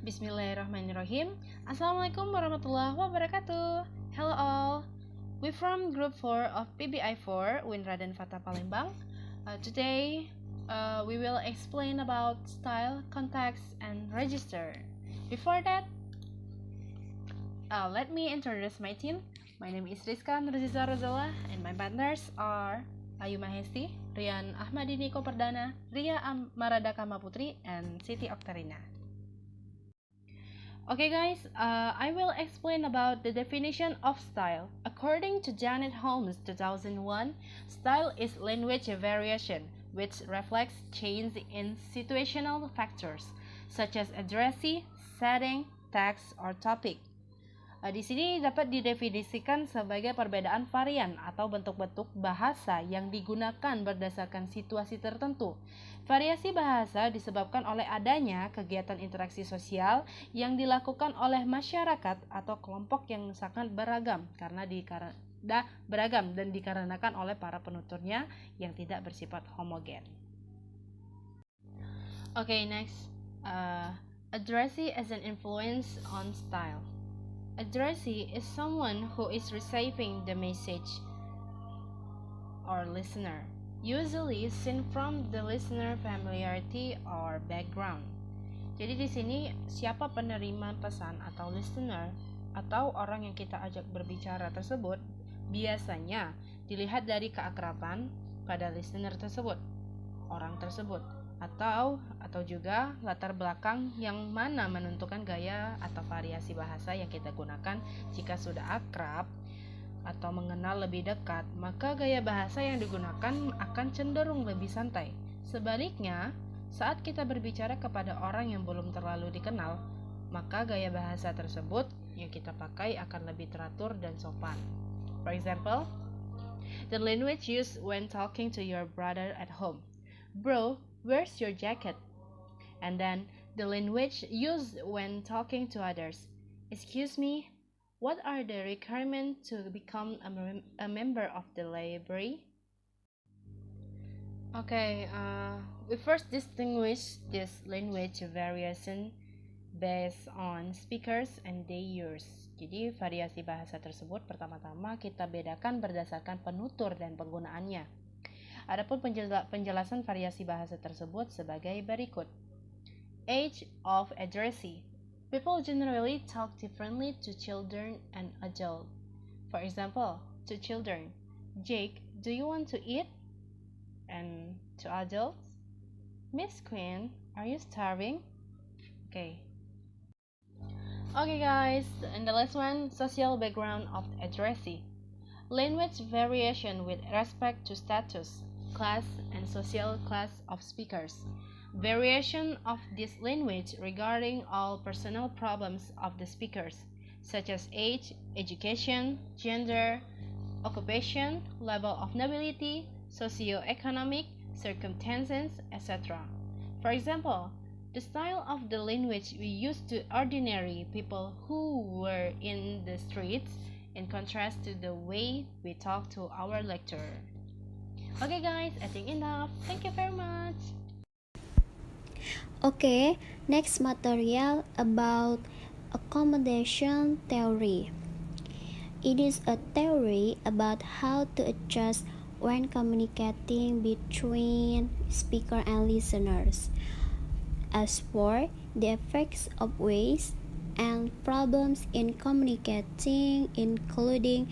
Bismillahirrahmanirrahim. Assalamualaikum warahmatullahi wabarakatuh. Hello all. We from Group 4 of PBI 4, Winra dan Fata Palembang. Today, we will explain about style, context, and register. Before that, let me introduce my team. My name is Rizka Nurziza Rozala, and my partners are Ayu Mahesti, Rian Ahmadi Niko Perdana, Ria Marada Kamaputri, and Siti Oktarina. Okay guys, I will explain about the definition of style. According to Janet Holmes 2001, style is language variation which reflects change in situational factors such as addressee, setting, text, or topic. Di sini dapat didefinisikan sebagai perbedaan varian atau bentuk-bentuk bahasa yang digunakan berdasarkan situasi tertentu. Variasi bahasa disebabkan oleh adanya kegiatan interaksi sosial yang dilakukan oleh masyarakat atau kelompok yang sangat beragam dan dikarenakan oleh para penuturnya yang tidak bersifat homogen. Okay, next. Addressee as an influence on style. Addressee is someone who is receiving the message or listener, usually seen from the listener familiarity or background. Jadi di sini siapa penerima pesan atau listener atau orang yang kita ajak berbicara tersebut biasanya dilihat dari keakraban pada listener tersebut, orang tersebut, atau juga latar belakang yang mana menentukan gaya atau variasi bahasa yang kita gunakan. Jika sudah akrab atau mengenal lebih dekat, maka gaya bahasa yang digunakan akan cenderung lebih santai. Sebaliknya, saat kita berbicara kepada orang yang belum terlalu dikenal, maka gaya bahasa tersebut yang kita pakai akan lebih teratur dan sopan. For example, the language used when talking to your brother at home. Bro, where's your jacket? And then the language used when talking to others. Excuse me, what are the requirements to become a member of the library? Okay, we first distinguish this language variation based on speakers and their use. Jadi variasi bahasa tersebut pertama-tama kita bedakan berdasarkan penutur dan penggunaannya. Adapun penjelasan variasi bahasa tersebut sebagai berikut. Age of addressee. People generally talk differently to children and adults. For example, to children, Jake, do you want to eat? And to adults, Miss Queen, are you starving? Okay. Okay guys, and the last one, social background of addressee. Language variation with respect to status, class, and social class of speakers. Variation of this language regarding all personal problems of the speakers, such as age, education, gender, occupation, level of nobility, socioeconomic circumstances, etc. For example, the style of the language we use to ordinary people who were in the streets in contrast to the way we talk to our lecturer. Okay guys, I think enough. Thank you very much. Okay, next material about accommodation theory. It is a theory about how to adjust when communicating between speaker and listeners. As for the effects of ways and problems in communicating, including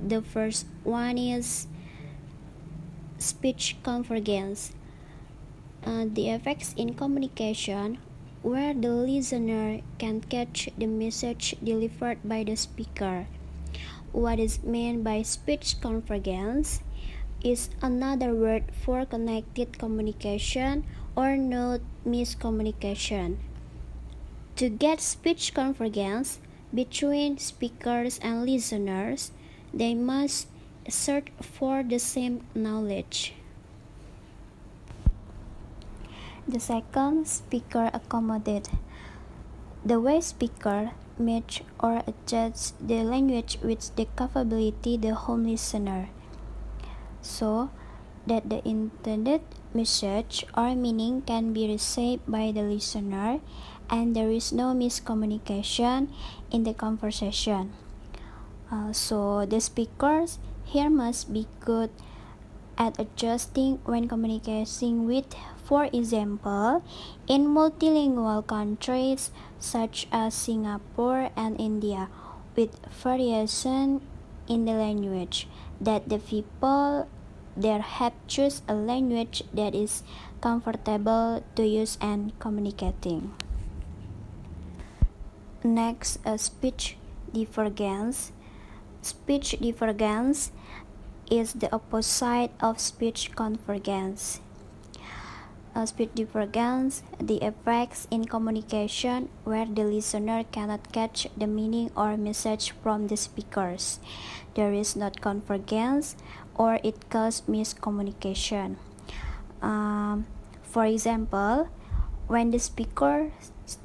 the first one is speech convergence. The effects in communication where the listener can catch the message delivered by the speaker. What is meant by speech convergence is another word for connected communication or not miscommunication. To get speech convergence between speakers and listeners, they must search for the same knowledge. The second, speaker accommodate. The way speaker match or adjust the language with the capability the home listener, so that the intended message or meaning can be received by the listener and there is no miscommunication in the conversation. So the speakers here must be good at adjusting when communicating with, for example, in multilingual countries such as Singapore and India, with variation in the language, that the people there have choose a language that is comfortable to use and communicating. Next, speech divergence. Speech divergence is the opposite of speech convergence. Speech divergence, the effects in communication where the listener cannot catch the meaning or message from the speakers. There is not convergence, or it causes miscommunication. For example, when the speaker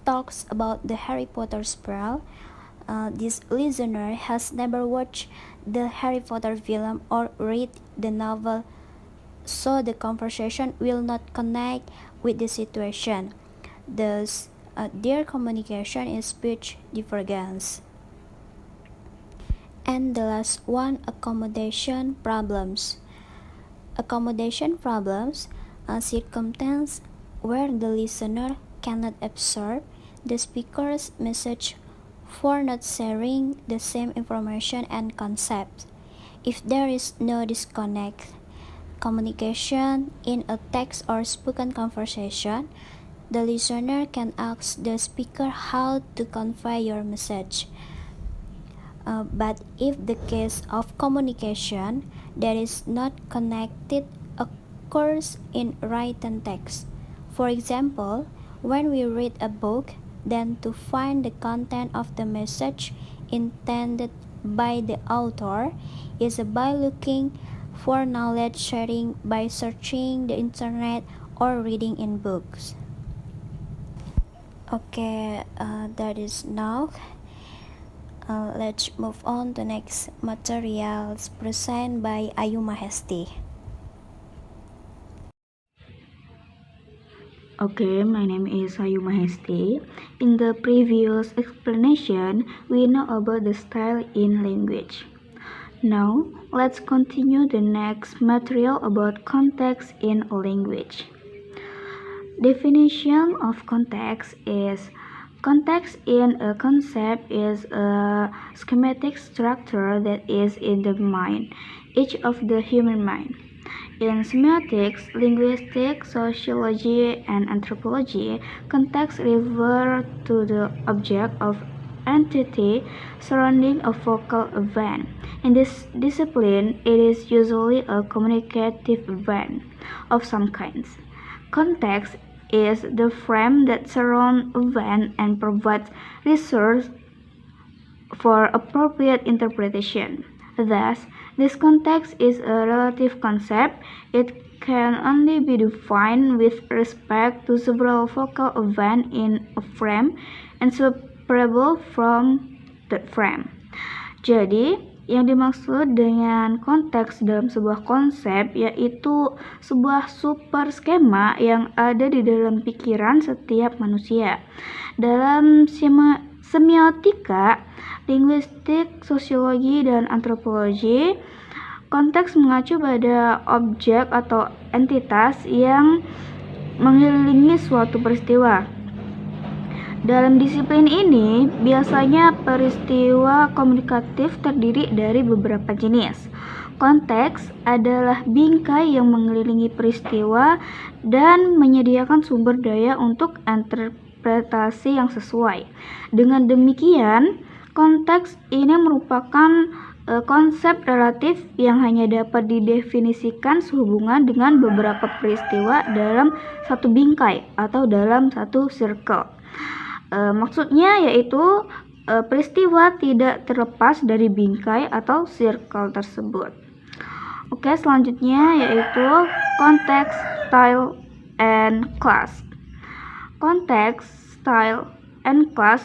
talks about the Harry Potter spell, this listener has never watched the Harry Potter film or read the novel, so the conversation will not connect with the situation. Thus, their communication is speech divergence. And the last one, accommodation problems. Accommodation problems are circumstances where the listener cannot absorb the speaker's message for not sharing the same information and concepts. If there is no disconnect, communication in a text or spoken conversation, the listener can ask the speaker how to convey your message. But if the case of communication that is not connected occurs in written text, for example, when we read a book, then to find the content of the message intended by the author is by looking for knowledge sharing by searching the internet or reading in books. Okay, that is now. Let's move on to next materials presented by Ayu Mahesti. Okay, my name is Ayu Mahesti. In the previous explanation, we know about the style in language. Now, let's continue the next material about context in a language. Definition of context is: context in a concept is a schematic structure that is in the mind, each of the human mind. In semiotics, linguistics, sociology, and anthropology, context refers to the object of entity surrounding a focal event. In this discipline, it is usually a communicative event of some kinds. Context is the frame that surrounds event and provides resource for appropriate interpretation. Thus, this context is a relative concept. It can only be defined with respect to several focal events in a frame and separable from that frame. Jadi, yang dimaksud dengan konteks dalam sebuah konsep yaitu sebuah super skema yang ada di dalam pikiran setiap manusia. Dalam semiotika, linguistik, sosiologi, dan antropologi, konteks mengacu pada objek atau entitas yang mengelilingi suatu peristiwa. Dalam disiplin ini, biasanya peristiwa komunikatif terdiri dari beberapa jenis. Konteks adalah bingkai yang mengelilingi peristiwa dan menyediakan sumber daya untuk interpretasi yang sesuai. Dengan demikian, konteks ini merupakan konsep relatif yang hanya dapat didefinisikan sehubungan dengan beberapa peristiwa dalam satu bingkai atau dalam satu circle. Maksudnya yaitu peristiwa tidak terlepas dari bingkai atau circle tersebut. Oke, selanjutnya yaitu konteks, style, and class. Konteks, style, and class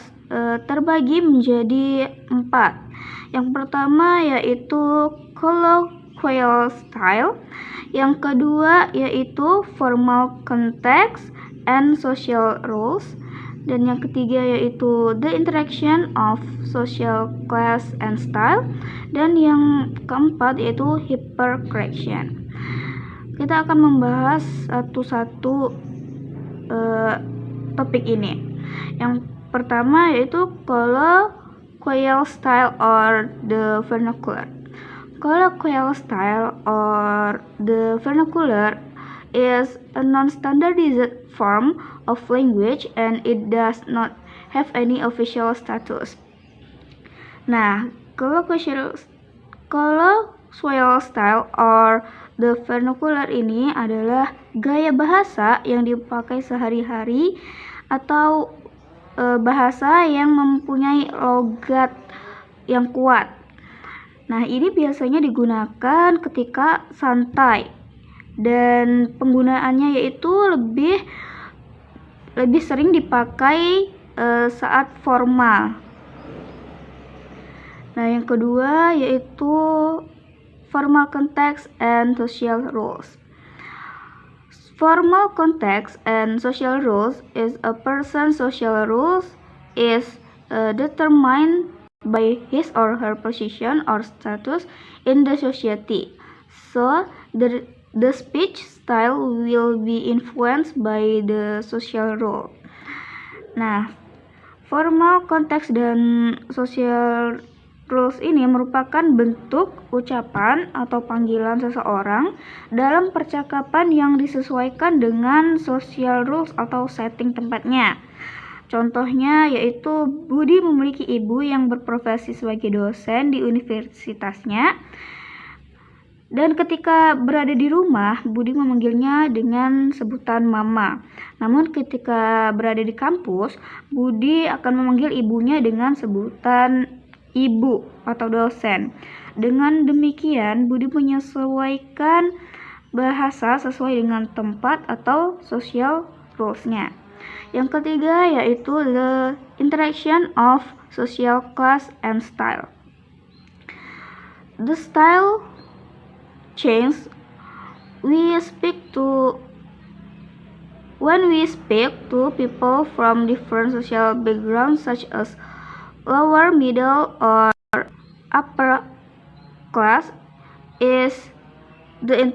terbagi menjadi 4. Yang pertama yaitu colloquial style, yang kedua yaitu formal context and social rules, Dan yang ketiga yaitu the interaction of social class and style. Dan yang keempat yaitu hypercorrection. Kita akan membahas satu-satu topik ini. Yang pertama yaitu colloquial style or the vernacular. Colloquial style or the vernacular is a non-standardized form of language and it does not have any official status. Nah, colloquial style or the vernacular ini adalah gaya bahasa yang dipakai sehari-hari atau bahasa yang mempunyai logat yang kuat. Nah, ini biasanya digunakan ketika santai dan penggunaannya yaitu lebih sering dipakai saat formal. Nah, yang kedua yaitu formal context and social rules. Formal context and social rules is a person's social rules is determined by his or her position or status in the society. So, the speech style will be influenced by the social rule. Nah, formal context dan social rules ini merupakan bentuk ucapan atau panggilan seseorang dalam percakapan yang disesuaikan dengan social rules atau setting tempatnya. Contohnya yaitu Budi memiliki ibu yang berprofesi sebagai dosen di universitasnya. Dan ketika berada di rumah, Budi memanggilnya dengan sebutan mama. Namun ketika berada di kampus, Budi akan memanggil ibunya dengan sebutan ibu atau dosen. Dengan demikian, Budi menyesuaikan bahasa sesuai dengan tempat atau social rules-nya. Yang ketiga yaitu the interaction of social class and style. The style change when we speak to people from different social backgrounds such as lower, middle, or upper class is the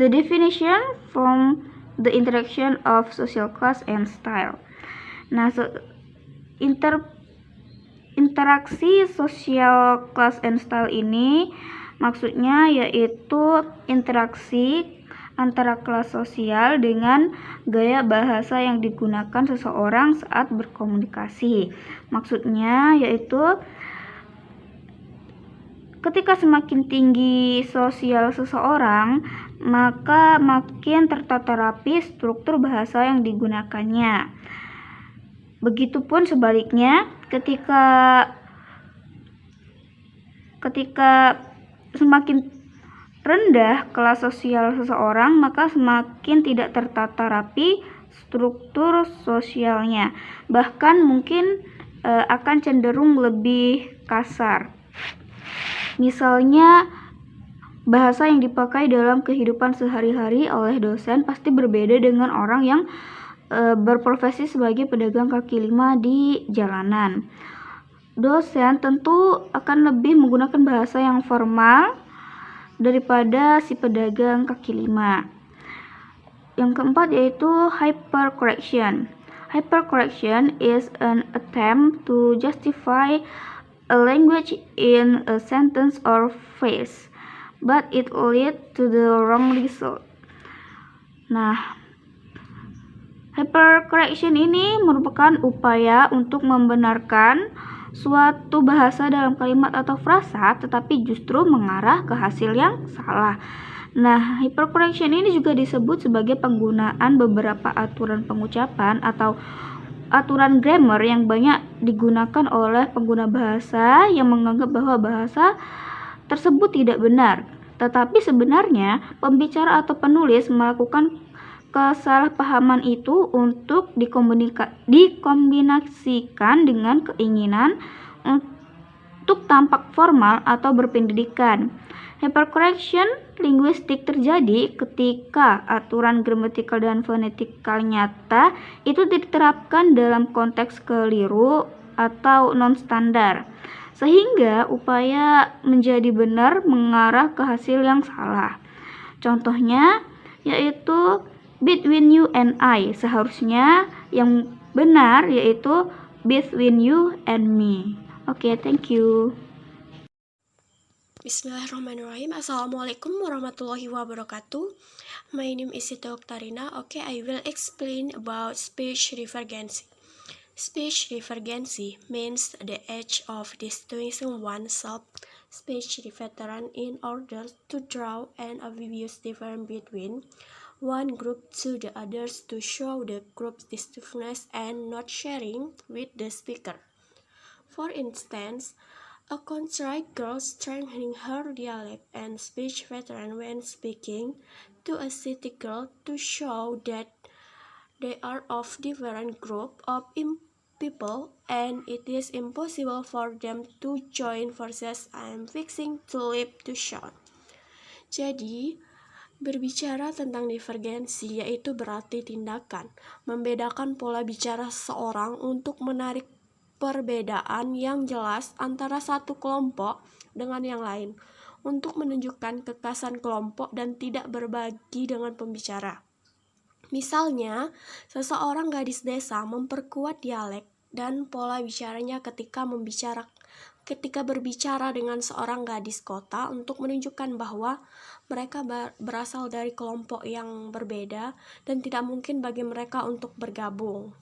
definition from the interaction of social class and style. Nah, interaksi social class and style ini maksudnya yaitu interaksi antara kelas sosial dengan gaya bahasa yang digunakan seseorang saat berkomunikasi. Maksudnya yaitu ketika semakin tinggi sosial seseorang, maka makin tertata rapi struktur bahasa yang digunakannya. Begitupun sebaliknya, ketika semakin rendah kelas sosial seseorang, maka semakin tidak tertata rapi struktur sosialnya. Bahkan mungkin akan cenderung lebih kasar. Misalnya, bahasa yang dipakai dalam kehidupan sehari-hari oleh dosen pasti berbeda dengan orang yang berprofesi sebagai pedagang kaki lima di jalanan. Dosen tentu akan lebih menggunakan bahasa yang formal daripada si pedagang kaki lima. Yang keempat yaitu hypercorrection. Hypercorrection is an attempt to justify a language in a sentence or phrase, but it leads to the wrong result. Nah, hypercorrection ini merupakan upaya untuk membenarkan suatu bahasa dalam kalimat atau frasa, tetapi justru mengarah ke hasil yang salah. Nah, hypercorrection ini juga disebut sebagai penggunaan beberapa aturan pengucapan atau aturan grammar yang banyak digunakan oleh pengguna bahasa yang menganggap bahwa bahasa tersebut tidak benar. Tetapi sebenarnya pembicara atau penulis melakukan kesalahpahaman itu untuk dikombinasikan dengan keinginan untuk tampak formal atau berpendidikan. Hypercorrection linguistik terjadi ketika aturan gramatikal dan fonetikal nyata itu diterapkan dalam konteks keliru atau non-standar, sehingga upaya menjadi benar mengarah ke hasil yang salah. Contohnya yaitu between you and I, seharusnya yang benar yaitu between you and me. Oke, thank you. Bismillahirrahmanirrahim. Assalamualaikum warahmatullahi wabarakatuh. My name is Tarina. Okay, I will explain about speech refrigerancy. Speech refrigerancy means the act of distinguishing oneself, speech veteran, in order to draw an obvious difference between one group to the others to show the group's distinctness and not sharing with the speaker. For instance, a contrite girl strengthening her dialect and speech veteran when speaking to a city girl to show that they are of different group of people and it is impossible for them to join forces. I'm fixing to leap to shout. Jadi, berbicara tentang divergensi yaitu berarti tindakan, membedakan pola bicara seseorang untuk menarik perbedaan yang jelas antara satu kelompok dengan yang lain, untuk menunjukkan kekhasan kelompok dan tidak berbagi dengan pembicara. Misalnya, seseorang gadis desa memperkuat dialek dan pola bicaranya ketika berbicara dengan seorang gadis kota untuk menunjukkan bahwa mereka berasal dari kelompok yang berbeda dan tidak mungkin bagi mereka untuk bergabung.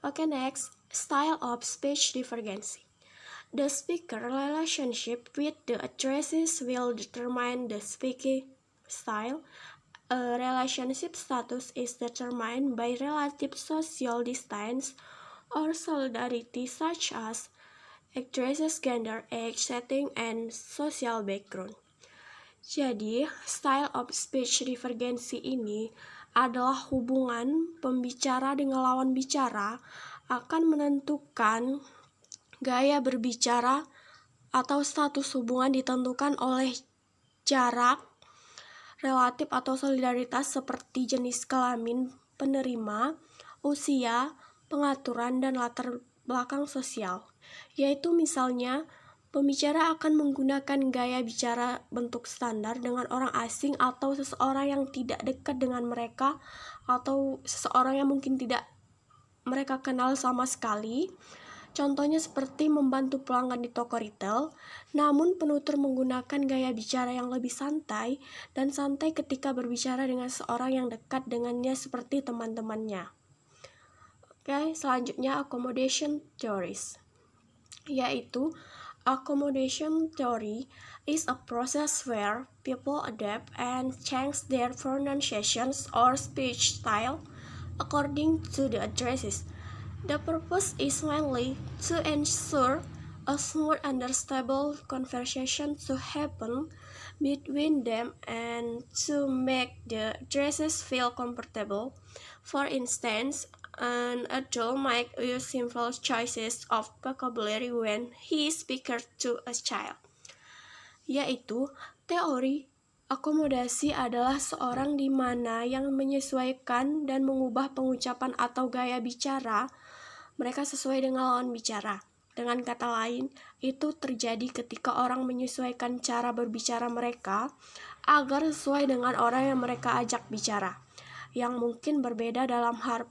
Okay, next, style of speech divergency. The speaker relationship with the addressees will determine the speaking style. A relationship status is determined by relative social distance or solidarity such as addresses, gender, age, setting, and social background. Jadi, style of speech divergency ini adalah hubungan pembicara dengan lawan bicara akan menentukan gaya berbicara atau status hubungan ditentukan oleh jarak relatif atau solidaritas seperti jenis kelamin penerima, usia, pengaturan, dan latar belakang sosial. Yaitu misalnya, pembicara akan menggunakan gaya bicara bentuk standar dengan orang asing atau seseorang yang tidak dekat dengan mereka atau seseorang yang mungkin tidak mereka kenal sama sekali. Contohnya seperti membantu pelanggan di toko retail, namun penutur menggunakan gaya bicara yang lebih santai dan santai ketika berbicara dengan seorang yang dekat dengannya seperti teman-temannya. Oke, selanjutnya accommodation theories, yaitu accommodation theory is a process where people adapt and change their pronunciations or speech style according to the addresses. The purpose is mainly to ensure a smooth and understandable conversation to happen between them and to make the addresses feel comfortable. For instance, an adult might use simple choices of vocabulary when he speaks to a child. Yaitu, teori akomodasi adalah seorang di mana yang menyesuaikan dan mengubah pengucapan atau gaya bicara mereka sesuai dengan lawan bicara. Dengan kata lain, itu terjadi ketika orang menyesuaikan cara berbicara mereka agar sesuai dengan orang yang mereka ajak bicara, yang mungkin berbeda dalam hal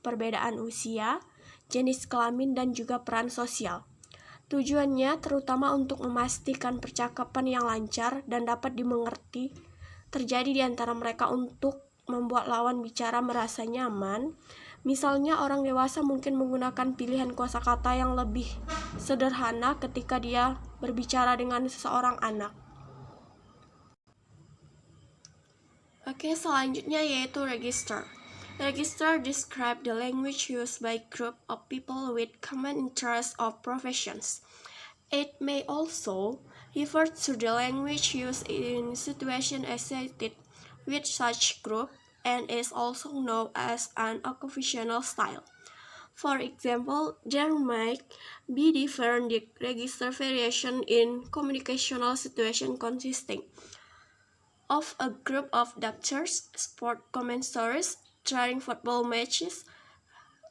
perbedaan usia, jenis kelamin, dan juga peran sosial. Tujuannya terutama untuk memastikan percakapan yang lancar dan dapat dimengerti terjadi di antara mereka untuk membuat lawan bicara merasa nyaman. Misalnya orang dewasa mungkin menggunakan pilihan kosakata yang lebih sederhana ketika dia berbicara dengan seseorang anak. Oke, selanjutnya yaitu register. Register describe the language used by group of people with common interests or professions. It may also refer to the language used in situations associated with such group and is also known as an occupational style. For example, there might be different register variation in communicational situation consisting of a group of doctors, sport commentators, trying football matches,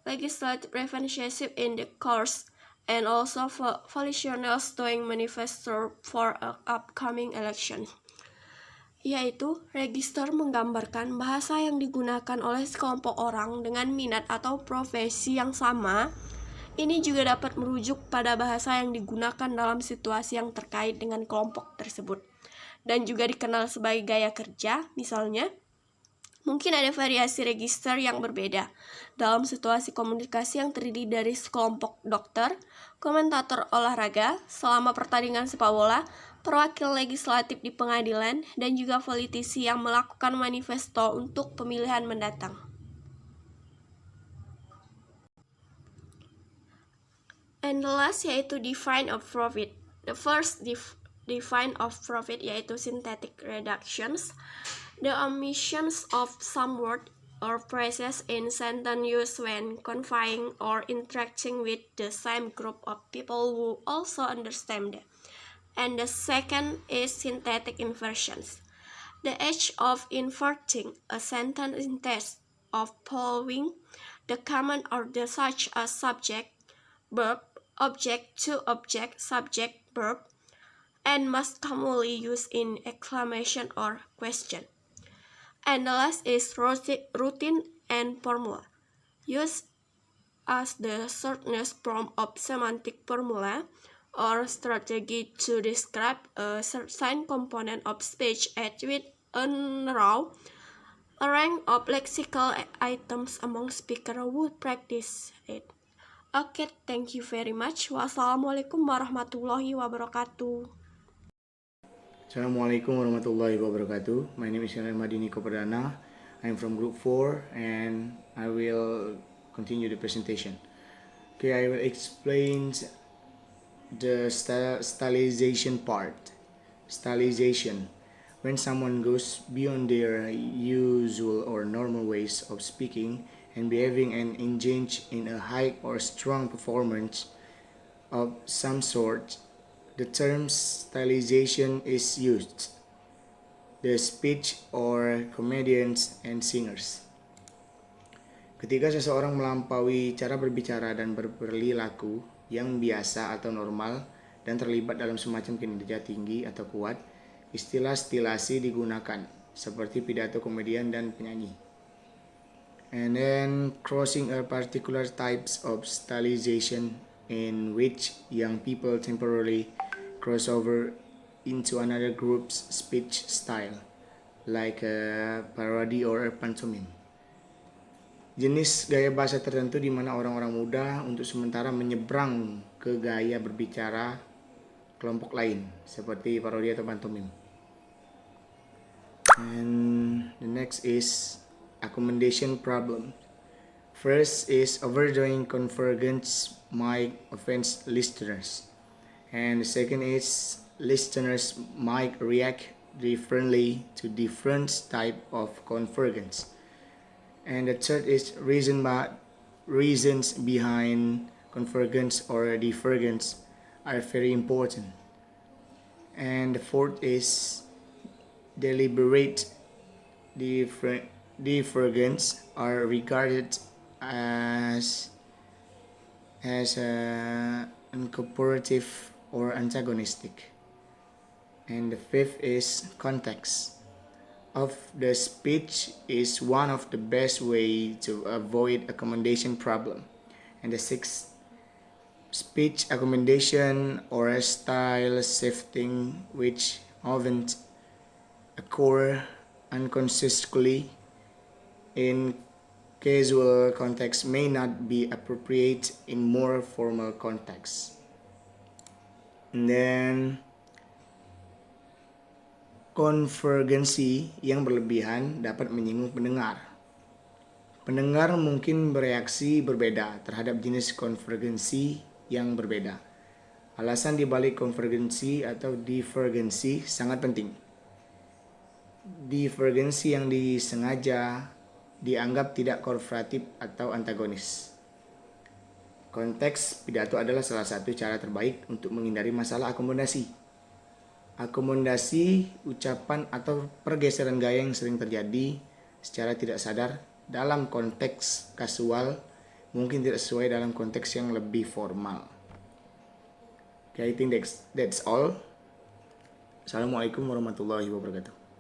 legislative representative in the course, and also volitionals doing manifesto for an upcoming election. Yaitu, register menggambarkan bahasa yang digunakan oleh sekelompok orang dengan minat atau profesi yang sama. Ini juga dapat merujuk pada bahasa yang digunakan dalam situasi yang terkait dengan kelompok tersebut. Dan juga dikenal sebagai gaya kerja, misalnya, mungkin ada variasi register yang berbeda dalam situasi komunikasi yang terdiri dari sekelompok dokter, komentator olahraga selama pertandingan sepak bola, perwakil legislatif di pengadilan, dan juga politisi yang melakukan manifesto untuk pemilihan mendatang. And the last yaitu define of profit. The first define of profit yaitu synthetic reductions, the omissions of some word or phrases in sentence used when conveying or interacting with the same group of people who also understand them. And the second is synthetic inversions. The act of inverting a sentence instead of following the common order such as subject, verb, object to object, subject, verb, and most commonly used in exclamation or question. And the last is routine and formula, used as the shortest form of semantic formula or strategy to describe a certain component of speech as with a narrow range of lexical items among speakers who practice it. Okay, thank you very much. Wassalamualaikum warahmatullahi wabarakatuh. Assalamualaikum warahmatullahi wabarakatuh. My name is Yanel Madini Koperdana. I'm from Group 4 and I will continue the presentation. Okay, I will explain the stylization part. Stylization. When someone goes beyond their usual or normal ways of speaking and behaving and engage in a high or strong performance of some sort, the term stylization is used. The speech or comedians and singers. Ketika seseorang melampaui cara berbicara dan berperilaku yang biasa atau normal dan terlibat dalam semacam kinerja tinggi atau kuat, istilah stilasi digunakan, seperti pidato komedian dan penyanyi. And then crossing are particular types of stylization in which young people temporarily cross over into another group's speech style, like a parody or a pantomime. Jenis gaya bahasa tertentu di mana orang-orang muda untuk sementara menyeberang ke gaya berbicara kelompok lain, seperti parodi atau pantomime. And the next is accommodation problem. First is overdoing convergence might offend listeners. And the second is listeners might react differently to different type of convergence. And the third is reasons behind convergence or divergence are very important. And the fourth is deliberate divergence are regarded as uncooperative or antagonistic. And the fifth is context of the speech is one of the best way to avoid accommodation problem. And the sixth, speech accommodation or style shifting, which often occur unconsciously in casual context, may not be appropriate in more formal context. And then konvergensi yang berlebihan dapat menyinggung pendengar. Pendengar mungkin bereaksi berbeda terhadap jenis konvergensi yang berbeda. Alasan dibalik konvergensi atau divergensi sangat penting. Divergensi yang disengaja dianggap tidak kooperatif atau antagonis. Konteks pidato adalah salah satu cara terbaik untuk menghindari masalah akomodasi. Akomodasi, ucapan atau pergeseran gaya yang sering terjadi secara tidak sadar dalam konteks kasual mungkin tidak sesuai dalam konteks yang lebih formal. Okay, I think that's all. Assalamualaikum warahmatullahi wabarakatuh.